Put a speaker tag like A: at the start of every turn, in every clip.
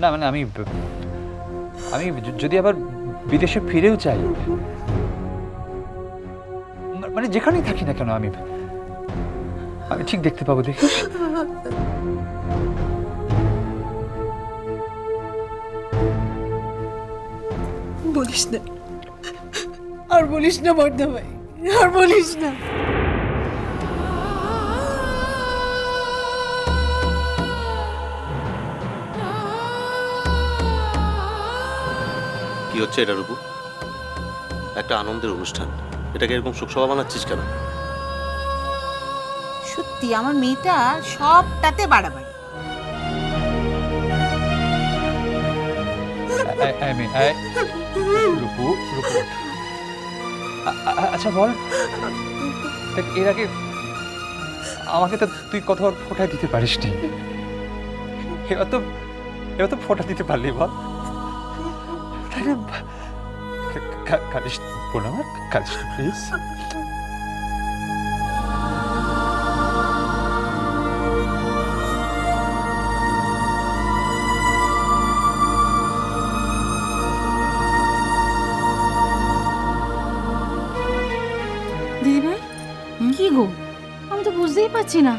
A: না মানে আমি আমি যদি আবার বিদেশে ফিরেও চাই, মানে যেখানেই থাকি না কেন আমি আমি ঠিক দেখতে পাবো, দেখিস?
B: বলিস না, আর বলিস না বর্দা ভাই, আর বলিস না।
C: কি হচ্ছে এটা রূপু? একটা আনন্দের অনুষ্ঠান, এটাকে এরকম শোকসভা বানাচ্ছিস কেন?
D: সত্যি আমার মেয়েটা সবটাতে বাড়াবাড়ি।
A: রূপু, রূপু, আচ্ছা বল, এর আগে আমাকে তো তুই কথা ফোটাই দিতে পারিস নি, এবার তো ফোটা দিতে পারলি, বল? তাই না? কাঁদিস বোন আমার, কাঁদিস প্লিজ।
E: দিদিভাই, কি গো? আমি তো বুঝতেই পারছি না,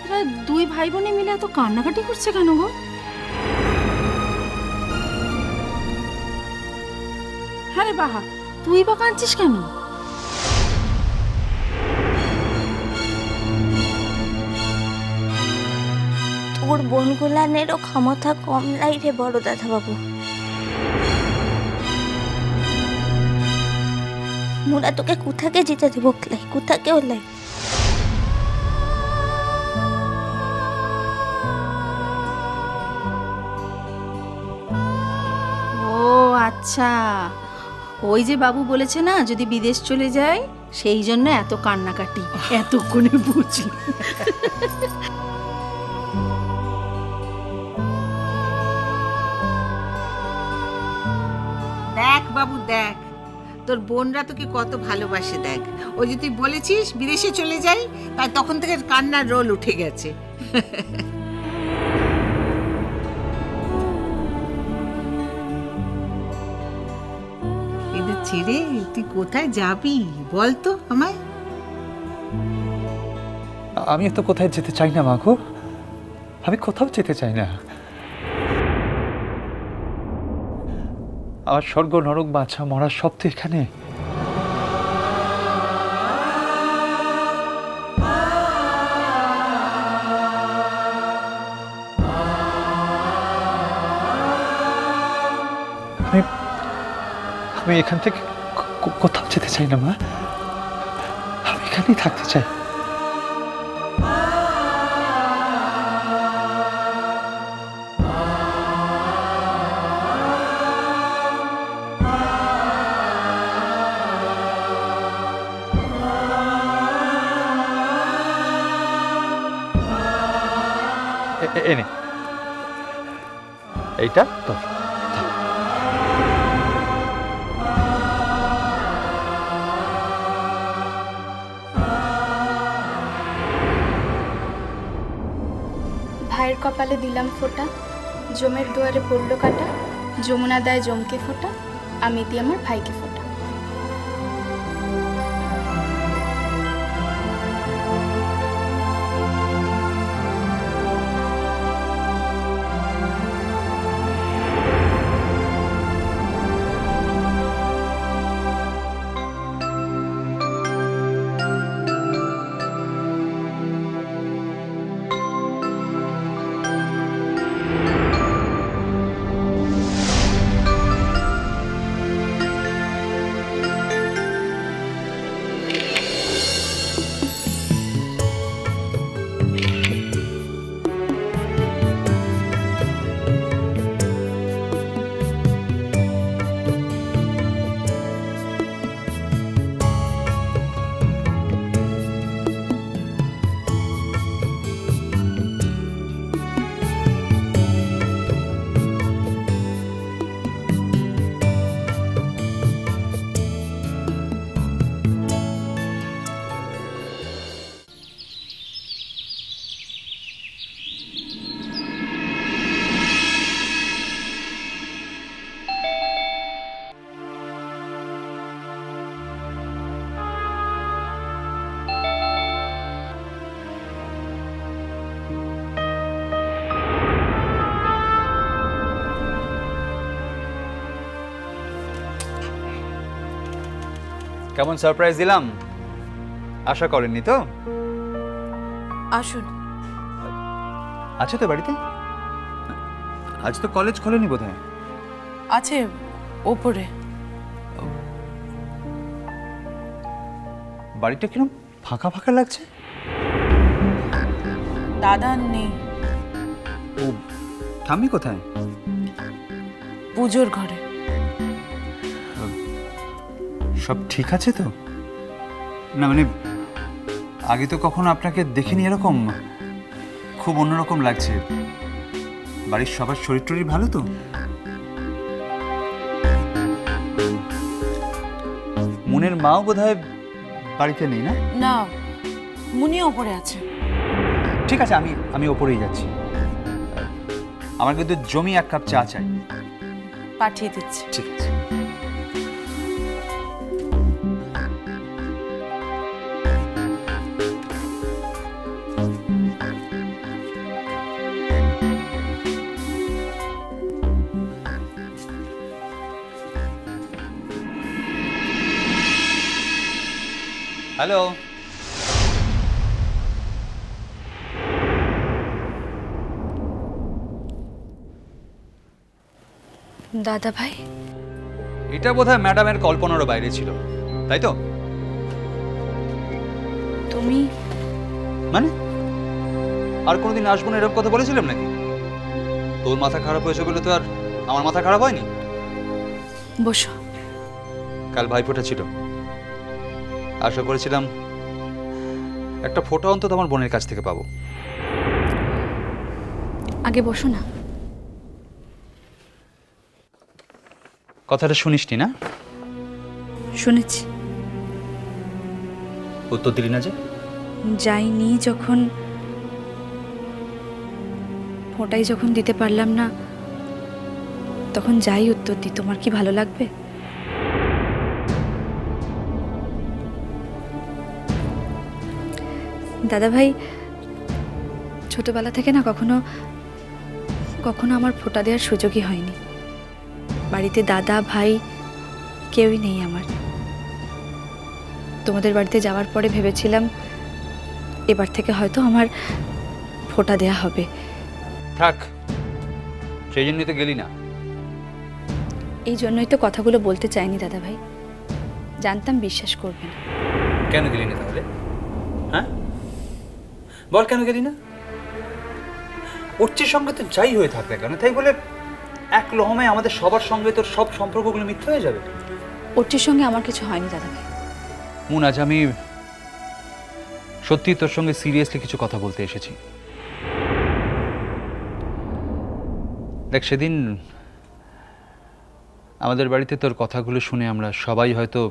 E: এরা দুই ভাই বোনে মিলে এত কান্নাকাটি করছে কেন গো? হ্যাঁ রে বাহা, তুই বা কাঁদছিস কেন?
F: তোর বোনগুলানেরও ক্ষমতা কম নাই রে বড় দাদা বাবু। মোরা তোকে কোথাকে যেতে দেবো ক্লাই, কোথাকে ওলাই?
E: ও আচ্ছা, ওই যে বাবু বলেছে না যদি বিদেশ চলে যায়, সেই জন্য এত কান্নাকাটি, এতক্ষণে বুঝি।
D: দেখ বাবু দেখ, তোর বোনরা তোকে কত ভালোবাসে দেখ। ওই যে তুই বলেছিস বিদেশে চলে যাই, তাই তখন থেকে কান্নার রোল উঠে গেছে। এদের ছেড়ে তুই কোথায় যাবি বল তো আমায়?
A: আমি তো কোথায় যেতে চাই না মা গো, আমি কোথাও যেতে চাই না। আমার স্বর্গ নরক বাছা মরা সব তো এখানে। আমি এখান থেকে কোথাও যেতে চাই না মা, আমি এখানেই থাকতে চাই। এনে এইটা তোর।
G: ভাইয়ের কপালে দিলাম ফোঁটা, জমের দুয়ারে পড়লো কাটা, যমুনা দেয় জমকে ফোঁটা, আমি দিই আমার ভাইকে ফোঁটা।
A: কেমন সারপ্রাইজ দিলাম, আশা করেননি তো?
B: আসুন।
A: আছে তো বাড়িতে? আজ তো কলেজ খোলেনি বোধহয়।
B: আছে ওপরে।
A: বাড়িটা কিরকম ফাঁকা ফাঁকা লাগছে।
B: দাদা নেই,
A: ও ঠাম্মি কোথায়?
B: পুজোর ঘরে।
A: সব ঠিক আছে তো? না মানে আগে তো কখনো আপনাকে দেখিনি এরকম, খুব অন্যরকম লাগছে। বাড়ির সবার শরীর টরীর ভালো তো? মুনের মাও বোধহয় বাড়িতে নেই না?
B: না, মুনি ওপরে আছে।
A: ঠিক আছে, আমি ওপরেই যাচ্ছি। আমার কিন্তু জমি 1 কাপ চা চাই।
B: পাঠিয়ে দিচ্ছি।
A: ঠিক আছে। হ্যালো,
G: দাদা ভাই,
A: এটা বোধহয় ম্যাডামের কল্পনারও বাইরে ছিল, তাই তো?
G: তুমি
A: মানে আর কোনোদিন আসবো না এরকম কথা বলেছিলাম নাকি? তোর মাথা খারাপ হয়েছে বলে তো আর আমার মাথা খারাপ হয়নি।
G: বসো।
A: কাল ভাইফোঁটা ছিল, আশা করেছিলাম একটা ফোঁটা অন্তত আমার বোনের কাছ থেকে পাবো।
G: আগে বসো না।
A: কথাটা শুনিসনি না?
G: শুনেছি।
A: উত্তর দিলি না যে?
G: যাইনি যখন, ফোঁটাই যখন দিতে পারলাম না, তখন যাই উত্তর দিই। তোমার কি ভালো লাগবে? দাদা ভাই, ছোটবেলা থেকে না কখনো কখনো আমার ফোঁটা দেওয়ার সুযোগই হয়নি। বাড়িতে দাদা ভাই কেউই নেই আমার। তোমাদের বাড়িতে যাওয়ার পরে ভেবেছিলাম এবার থেকে হয়তো আমার ফোঁটা দেয়া হবে।
A: থাক, সেই জন্যই তো গেলি না।
G: এই জন্যই তো কথাগুলো বলতে চাইনি দাদা ভাই, জানতাম বিশ্বাস করবে না।
A: কেন গেলি না তাহলে? হ্যাঁ বল, কেন গেলি না? ওর সঙ্গে তো যাই হয়ে থাকবে কেন, তাই বলে এক লহমায় আমাদের সবার সঙ্গে তোর সব সম্পর্কগুলো মিথ্যে হয়ে যাবে?
G: ওটির সঙ্গে আমার কিছু হয়নি দাদা ভাই।
A: মুন, আজ আমি সত্যি তোর সঙ্গে সিরিয়াসলি কিছু কথা বলতে এসেছি। দেখ, সেদিন আমাদের বাড়িতে তোর কথাগুলো শুনে আমরা সবাই হয়তো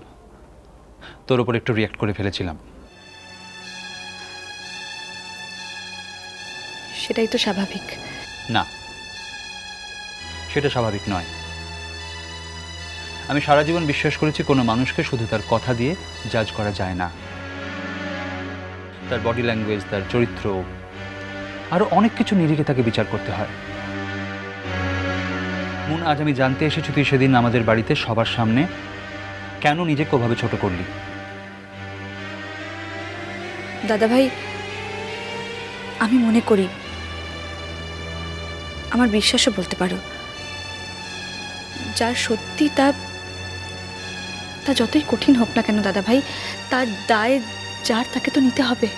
A: তোর উপর একটু রিয়াক্ট করে ফেলেছিলাম।
G: সেটাই তো স্বাভাবিক।
A: না, সেটা স্বাভাবিক নয়। আমি সারা জীবন বিশ্বাস করেছি কোনো মানুষকে শুধু তার কথা দিয়ে জাজ করা যায় না। তার বডি ল্যাঙ্গুয়েজ, তার চরিত্র, আরো অনেক কিছু নিরিখে তাকে বিচার করতে হয়। মুন, আজ আমি জানতে এসেছি তুই সেদিন আমাদের বাড়িতে সবার সামনে কেন নিজেকে ওভাবে ছোট করলি।
G: দাদা ভাই, আমি মনে করি, আমার বিশ্বাসও বলতে পারো, যার সত্যি তা যতই কঠিন হোক না কেন দাদা ভাই, তার দায় যার তাকে তো নিতে হবে।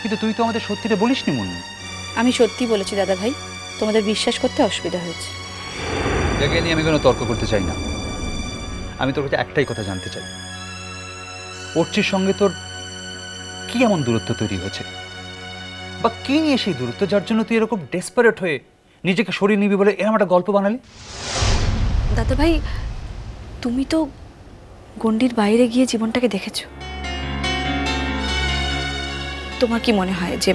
A: কিন্তু তুই তো আমাদের সত্যিটা বলিসনি মুন।
G: আমি সত্যি বলেছি দাদা ভাই, তোমাদের বিশ্বাস করতে অসুবিধা হয়েছে।
A: একে নিয়ে আমি কোনো তর্ক করতে চাই না। আমি তোর কাছে একটাই কথা জানতে চাই, ওরচির সঙ্গে তোর কি এমন দূরত্ব তৈরি হয়েছে, বা কি নিয়ে সেই দূরত্ব যার জন্য তুই এরকম ডেসপারেট হয়ে নিজেকে সরিয়ে নিবি বলে এরকম একটা গল্প বানালি?
G: দাদা ভাই, তুমি তো গণ্ডির বাইরে গিয়ে জীবনটাকে দেখেছো। তোমার কি মনে হয় যে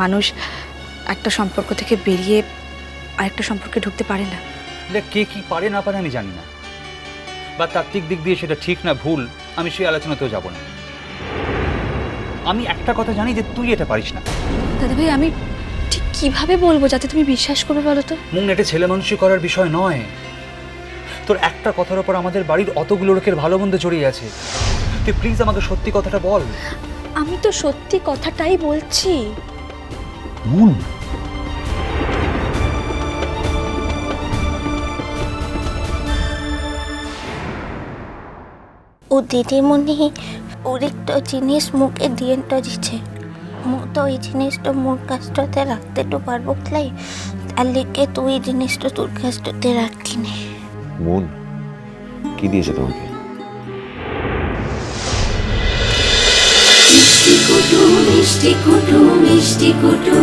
G: মানুষ একটা সম্পর্ক থেকে বেরিয়ে আরেকটা সম্পর্কে ঢুকতে পারে না?
A: কে কি পারে না পারে আমি জানি না, বা তাত্ত্বিক দিক দিয়ে সেটা ঠিক না ভুল আমি সেই আলোচনাতেও যাব না। আমি একটা কথা জানি যে তুই এটা পারিস না।
G: দাদা ভাই, আমি ঠিক কিভাবে বলবো যাতে তুমি বিশ্বাস করবে বলো তো?
A: মুন, এটা ছেলে মানুষই করার বিষয় নয়। তোর একটা কথার ওপর আমাদের বাড়ির অতগুলো লোকের ভালো মন্দ জড়িয়ে আছে। তুই প্লিজ আমাকে সত্যি কথাটা বল।
G: আমি তো সত্যি কথাটাই বলছি।
A: মুন,
F: ও দিদিমণি একটা জিনিস মুখে দিয়ে তো দিচ্ছে, মু তো এই জিনিসটা মোর কাছটাতে রাখতে তো পারবো তাই, তার লিগে তুই এই জিনিসটা তোর কাছটাতে রাখিনি।
H: মন কি দিয়েছে তোমাকে?
I: মিষ্টি কুটু মিষ্টি কুটু মিষ্টি কুটু।